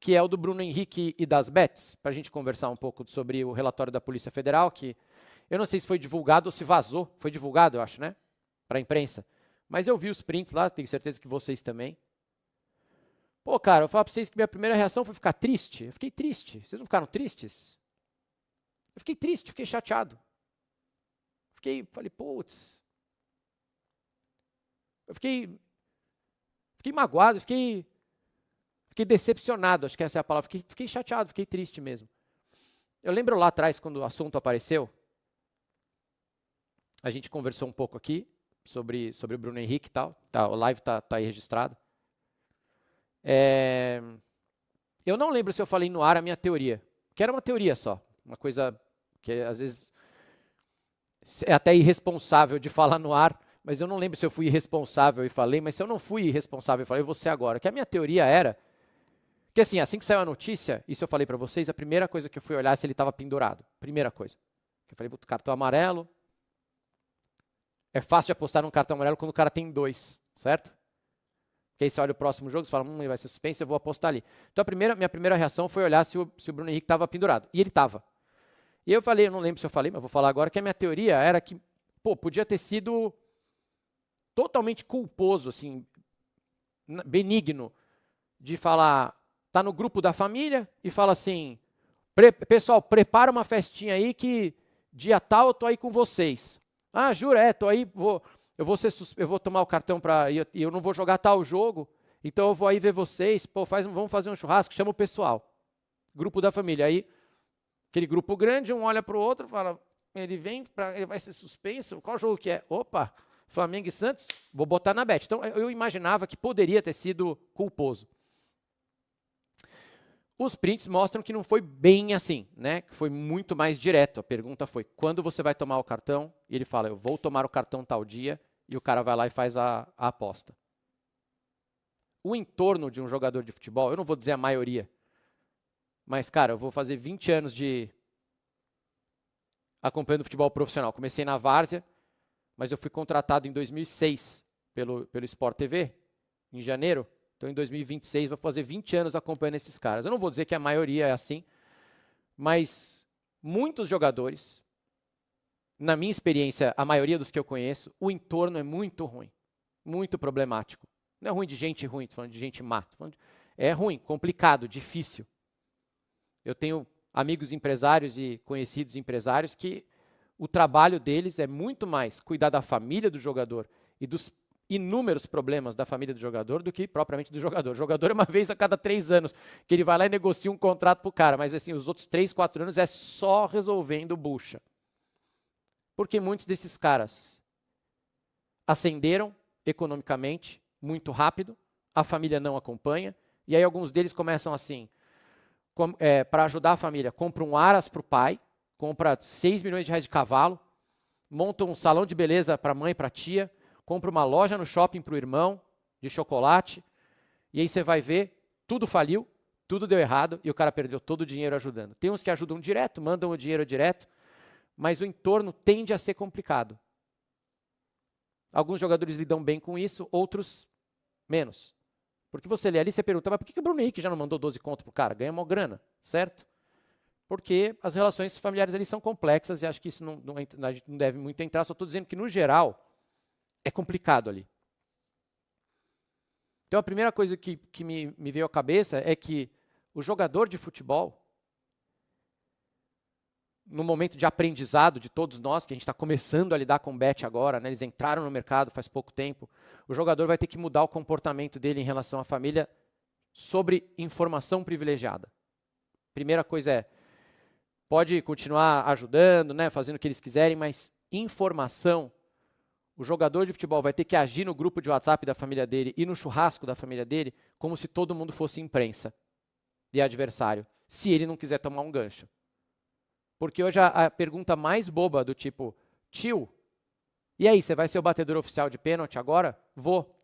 que é o do Bruno Henrique e das bets, para a gente conversar um pouco sobre o relatório da Polícia Federal, que eu não sei se foi divulgado ou se vazou. Foi divulgado, eu acho, né? Para a imprensa. Mas eu vi os prints lá, tenho certeza que vocês também. Pô, cara, eu falo para vocês que minha primeira reação foi ficar triste. Eu fiquei triste. Vocês não ficaram tristes? Eu fiquei triste, fiquei chateado. Falei, putz. Eu fiquei magoado, fiquei decepcionado, acho que essa é a palavra. Fiquei chateado, fiquei triste mesmo. Eu lembro lá atrás, quando o assunto apareceu, a gente conversou um pouco aqui sobre o Bruno Henrique e tal. Tá, o live tá aí registrado. Eu não lembro se eu falei no ar a minha teoria, que era uma teoria só. Uma coisa que às vezes é até irresponsável de falar no ar, mas eu não lembro se eu fui irresponsável e falei, mas se eu não fui irresponsável e falei, eu vou ser agora. Que a minha teoria era que assim que saiu a notícia, isso eu falei para vocês, a primeira coisa que eu fui olhar é se ele estava pendurado. Primeira coisa. Eu falei, cartão amarelo. É fácil de apostar num cartão amarelo quando o cara tem 2, certo? Porque aí você olha o próximo jogo e fala, ele vai ser suspenso, eu vou apostar ali. Então minha primeira reação foi olhar se o Bruno Henrique estava pendurado. E ele estava. E eu falei, eu não lembro se eu falei, mas vou falar agora, que a minha teoria era que, podia ter sido totalmente culposo, assim, benigno, de falar, tá no grupo da família e fala assim, pessoal, prepara uma festinha aí que dia tal eu tô aí com vocês. Ah, jura, tô aí, eu vou tomar o cartão e eu não vou jogar tal jogo, então eu vou aí ver vocês, vamos fazer um churrasco, chama o pessoal. Grupo da família. Aí, aquele grupo grande, um olha para o outro e fala, ele vai ser suspenso, qual jogo que é? Opa, Flamengo e Santos, vou botar na bet. Então, eu imaginava que poderia ter sido culposo. Os prints mostram que não foi bem assim, né? Que foi muito mais direto. A pergunta foi, quando você vai tomar o cartão? E ele fala, eu vou tomar o cartão tal dia, e o cara vai lá e faz a aposta. O entorno de um jogador de futebol, eu não vou dizer a maioria, mas, cara, eu vou fazer 20 anos de acompanhando futebol profissional. Comecei na várzea, mas eu fui contratado em 2006 pelo Sport TV, em janeiro. Então, em 2026, vou fazer 20 anos acompanhando esses caras. Eu não vou dizer que a maioria é assim, mas muitos jogadores, na minha experiência, a maioria dos que eu conheço, o entorno é muito ruim, muito problemático. Não é ruim de gente ruim, estou falando de gente má. É ruim, complicado, difícil. Eu tenho amigos empresários e conhecidos empresários que o trabalho deles é muito mais cuidar da família do jogador e dos inúmeros problemas da família do jogador do que propriamente do jogador. O jogador é uma vez a cada 3 anos que ele vai lá e negocia um contrato para o cara, mas assim, os outros 3, 4 anos é só resolvendo bucha. Porque muitos desses caras ascenderam economicamente muito rápido, a família não acompanha, e aí alguns deles começam assim, para ajudar a família, compra um Aras para o pai, compra 6 milhões de reais de cavalo, monta um salão de beleza para a mãe, para a tia, compra uma loja no shopping para o irmão, de chocolate, e aí você vai ver, tudo faliu, tudo deu errado, e o cara perdeu todo o dinheiro ajudando. Tem uns que ajudam direto, mandam o dinheiro direto, mas o entorno tende a ser complicado. Alguns jogadores lidam bem com isso, outros menos. Porque você lê ali e você pergunta, mas por que o Bruno Henrique já não mandou 12 conto pro cara? Ganha uma grana, certo? Porque as relações familiares ali são complexas e acho que isso a gente não deve muito entrar, só estou dizendo que, no geral, é complicado ali. Então, a primeira coisa que me veio à cabeça é que o jogador de futebol, no momento de aprendizado de todos nós, que a gente está começando a lidar com bet agora, né, eles entraram no mercado faz pouco tempo, o jogador vai ter que mudar o comportamento dele em relação à família sobre informação privilegiada. Primeira coisa é, pode continuar ajudando, né, fazendo o que eles quiserem, mas informação, o jogador de futebol vai ter que agir no grupo de WhatsApp da família dele e no churrasco da família dele como se todo mundo fosse imprensa e adversário, se ele não quiser tomar um gancho. Porque hoje a pergunta mais boba do tipo, tio, e aí, você vai ser o batedor oficial de pênalti agora? Vou.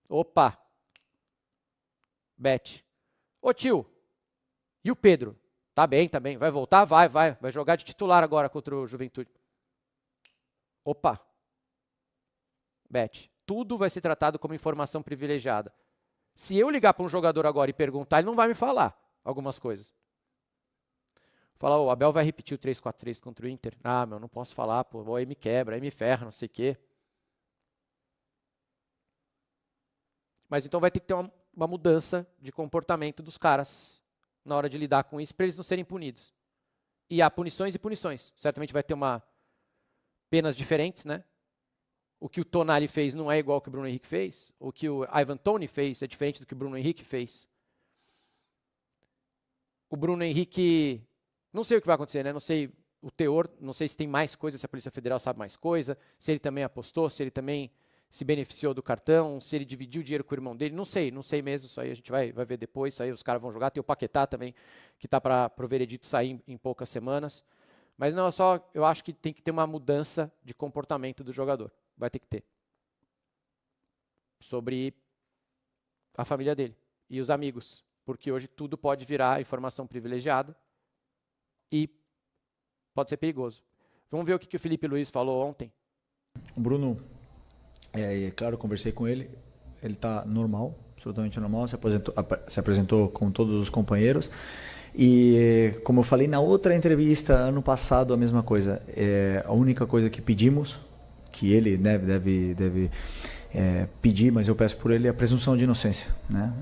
Opa. Bet. Ô tio, e o Pedro? Tá bem. Vai voltar? Vai jogar de titular agora contra o Juventude. Opa. Bet. Tudo vai ser tratado como informação privilegiada. Se eu ligar para um jogador agora e perguntar, ele não vai me falar algumas coisas. Falar, o Abel vai repetir o 3-4-3 contra o Inter. Ah, meu, não posso falar, pô, aí me quebra, aí me ferra, não sei o quê. Mas então vai ter que ter uma mudança de comportamento dos caras na hora de lidar com isso, para eles não serem punidos. E há punições e punições. Certamente vai ter penas diferentes, né? O que o Tonali fez não é igual ao que o Bruno Henrique fez. O que o Ivan Toney fez é diferente do que o Bruno Henrique fez. O Bruno Henrique, não sei o que vai acontecer, né? Não sei o teor, não sei se tem mais coisa, se a Polícia Federal sabe mais coisa, se ele também apostou, se ele também se beneficiou do cartão, se ele dividiu o dinheiro com o irmão dele, não sei mesmo, isso aí a gente vai ver depois, isso aí os caras vão jogar, tem o Paquetá também, que está para o veredito sair em poucas semanas, mas não, eu acho que tem que ter uma mudança de comportamento do jogador, vai ter que ter, sobre a família dele e os amigos, porque hoje tudo pode virar informação privilegiada e pode ser perigoso. Vamos ver o que o Felipe Luiz falou ontem. O Bruno, claro, eu conversei com ele, ele está normal, absolutamente normal, se apresentou com todos os companheiros e, como eu falei na outra entrevista, ano passado, a mesma coisa. A única coisa que pedimos, que ele deve pedir, mas eu peço por ele, é a presunção de inocência, né?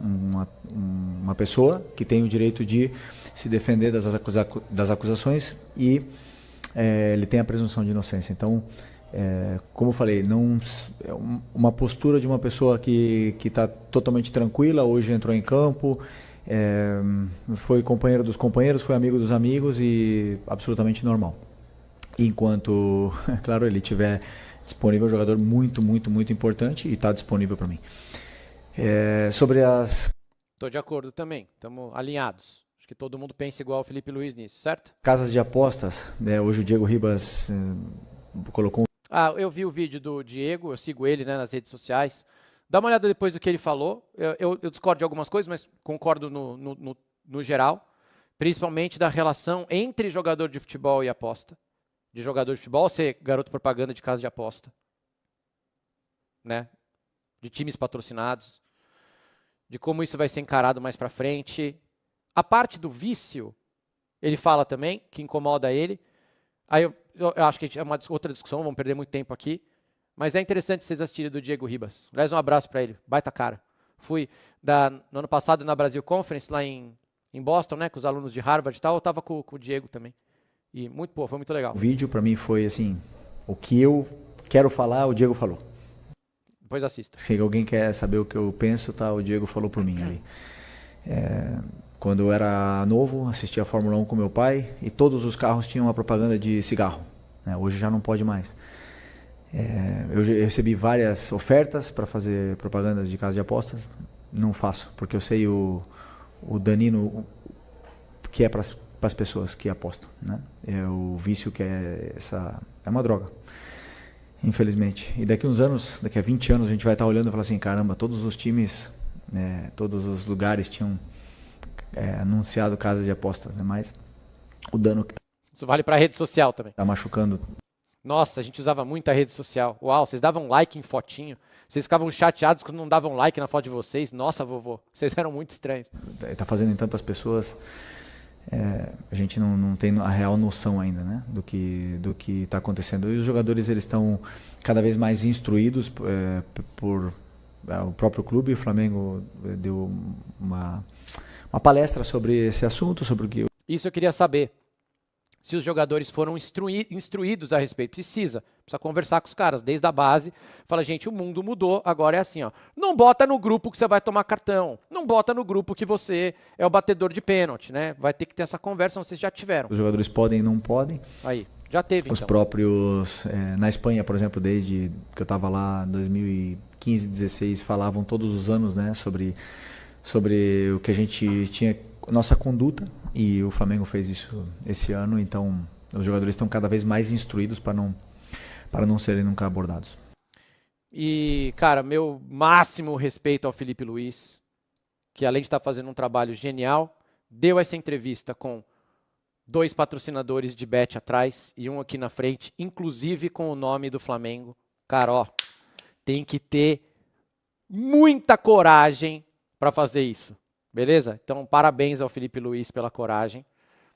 Uma pessoa que tem o direito de se defender das acusações e ele tem a presunção de inocência. Então, como eu falei, uma postura de uma pessoa que está totalmente tranquila, hoje entrou em campo, foi companheiro dos companheiros, foi amigo dos amigos e absolutamente normal. Enquanto, claro, ele tiver disponível, um jogador muito, muito, muito importante e está disponível para mim. Sobre as... Estou de acordo também, estamos alinhados. Acho que todo mundo pensa igual o Felipe Luiz nisso, certo? Casas de apostas, hoje o Diego Ribas colocou... Eu vi o vídeo do Diego, eu sigo ele, né, nas redes sociais. Dá uma olhada depois do que ele falou. Eu discordo de algumas coisas, mas concordo no geral. Principalmente da relação entre jogador de futebol e aposta. De jogador de futebol ser garoto propaganda de casa de aposta. Né? De times patrocinados. De como isso vai ser encarado mais pra frente. A parte do vício, ele fala também, que incomoda ele. Aí eu acho que é uma outra discussão, vamos perder muito tempo aqui. Mas é interessante vocês assistirem do Diego Ribas. Aliás, um abraço para ele, baita cara. Fui no ano passado na Brasil Conference, lá em Boston, né, com os alunos de Harvard e tal, eu estava com o Diego também. E foi muito legal. O vídeo para mim foi assim, o que eu quero falar, o Diego falou. Depois assista. Se alguém quer saber o que eu penso, tá, o Diego falou por mim ali. Quando eu era novo, assistia a Fórmula 1 com meu pai e todos os carros tinham uma propaganda de cigarro. Né? Hoje já não pode mais. Eu recebi várias ofertas para fazer propaganda de casa de apostas. Não faço, porque eu sei o danino que é para as pessoas que apostam. Né? É o vício que é uma droga. Infelizmente. E daqui uns anos, daqui a 20 anos, a gente vai estar olhando e falar assim, caramba, todos os times, todos os lugares tinham anunciado casas de apostas, né? Mas o dano que isso vale para rede social também. Tá machucando. Nossa, a gente usava muita rede social. Uau, vocês davam like em fotinho. Vocês ficavam chateados quando não davam like na foto de vocês. Nossa, vovô, vocês eram muito estranhos. Tá fazendo em tantas pessoas. A gente não tem a real noção ainda, né, do que está acontecendo. E os jogadores eles estão cada vez mais instruídos por o próprio clube. O Flamengo deu uma palestra sobre esse assunto, sobre o que... Isso eu queria saber. Se os jogadores foram instruídos a respeito. Precisa conversar com os caras, desde a base. Fala, gente, o mundo mudou, agora é assim, ó. Não bota no grupo que você vai tomar cartão. Não bota no grupo que você é o batedor de pênalti, né? Vai ter que ter essa conversa, vocês já tiveram. Os jogadores podem e não podem. Aí, já teve, Os então. próprios, na Espanha, por exemplo, desde que eu estava lá em 2015, 2016, falavam todos os anos, né, sobre o que a gente tinha, nossa conduta, e o Flamengo fez isso esse ano, então os jogadores estão cada vez mais instruídos para não serem nunca abordados. E, cara, meu máximo respeito ao Felipe Luiz, que além de estar fazendo um trabalho genial, deu essa entrevista com 2 patrocinadores de bet atrás e um aqui na frente, inclusive com o nome do Flamengo. Cara, ó, tem que ter muita coragem para fazer isso, beleza? Então, parabéns ao Felipe Luiz pela coragem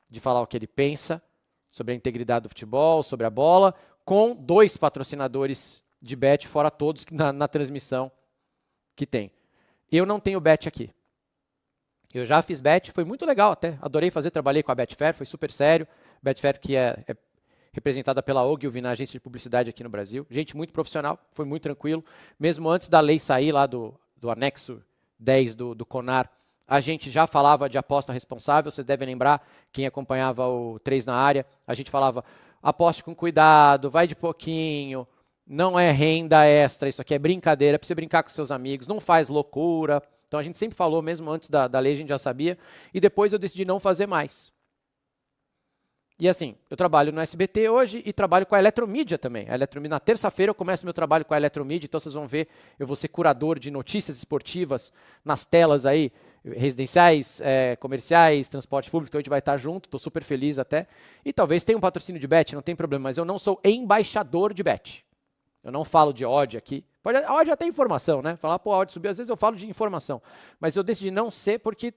de falar o que ele pensa sobre a integridade do futebol, sobre a bola, com 2 patrocinadores de bet, fora todos na transmissão que tem. Eu não tenho bet aqui. Eu já fiz bet, foi muito legal até, adorei fazer, trabalhei com a Betfair, foi super sério. Betfair que é representada pela Ogilvy na agência de publicidade aqui no Brasil. Gente muito profissional, foi muito tranquilo. Mesmo antes da lei sair lá do anexo 10 do CONAR, a gente já falava de aposta responsável. Vocês devem lembrar, quem acompanhava o 3 na área, a gente falava, aposte com cuidado, vai de pouquinho, não é renda extra, isso aqui é brincadeira, é para você brincar com seus amigos, não faz loucura. Então a gente sempre falou, mesmo antes da lei a gente já sabia, e depois eu decidi não fazer mais. E assim, eu trabalho no SBT hoje e trabalho com a Eletromídia também. Na terça-feira eu começo meu trabalho com a Eletromídia, então vocês vão ver, eu vou ser curador de notícias esportivas nas telas aí, residenciais, comerciais, transporte público, então a gente vai estar junto, estou super feliz até. E talvez tenha um patrocínio de bet, não tem problema, mas eu não sou embaixador de bet. Eu não falo de odd aqui. A odd já tem informação, né? Falar, pô, a odd subiu, às vezes eu falo de informação. Mas eu decidi não ser porque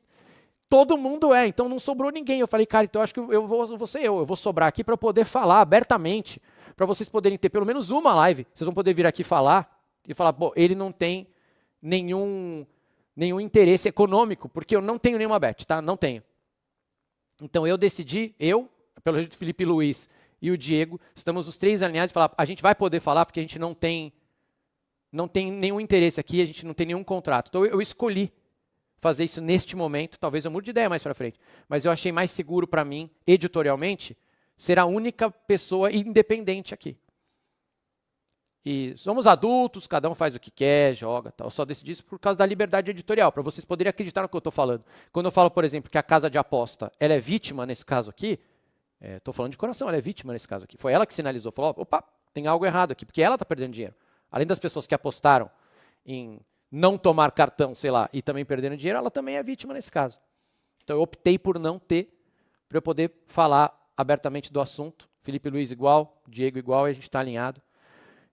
todo mundo então não sobrou ninguém. Eu falei, cara, então eu acho que eu vou ser eu vou sobrar aqui para poder falar abertamente, para vocês poderem ter pelo menos uma live, vocês vão poder vir aqui falar e falar, pô, ele não tem nenhum interesse econômico, porque eu não tenho nenhuma bet, tá? Não tenho. Então eu decidi, pelo jeito Felipe Luiz e o Diego, estamos os 3 alinhados de falar, a gente vai poder falar porque a gente não tem nenhum interesse aqui, a gente não tem nenhum contrato. Então eu escolhi fazer isso neste momento, talvez eu mude de ideia mais para frente, mas eu achei mais seguro para mim, editorialmente, ser a única pessoa independente aqui. E somos adultos, cada um faz o que quer, joga, tal. Eu só decidi isso por causa da liberdade editorial, para vocês poderem acreditar no que eu estou falando. Quando eu falo, por exemplo, que a casa de aposta, ela é vítima nesse caso aqui, estou falando de coração, ela é vítima nesse caso aqui. Foi ela que sinalizou, falou, opa, tem algo errado aqui, porque ela está perdendo dinheiro. Além das pessoas que apostaram em não tomar cartão, sei lá, e também perdendo dinheiro, ela também é vítima nesse caso. Então eu optei por não ter, para eu poder falar abertamente do assunto. Felipe Luiz igual, Diego igual, e a gente está alinhado.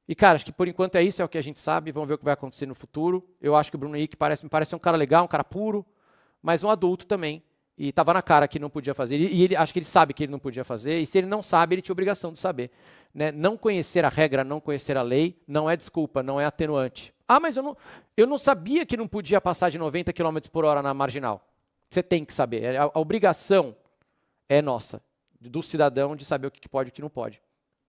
E cara, acho que por enquanto é isso, é o que a gente sabe, vamos ver o que vai acontecer no futuro. Eu acho que o Bruno Henrique me parece um cara legal, um cara puro, mas um adulto também. E estava na cara que não podia fazer. E ele, acho que ele sabe que ele não podia fazer, e se ele não sabe, ele tinha obrigação de saber. Né? Não conhecer a regra, não conhecer a lei, não é desculpa, não é atenuante. Ah, mas eu não sabia que não podia passar de 90 km por hora na marginal. Você tem que saber. A obrigação é nossa, do cidadão, de saber o que pode e o que não pode.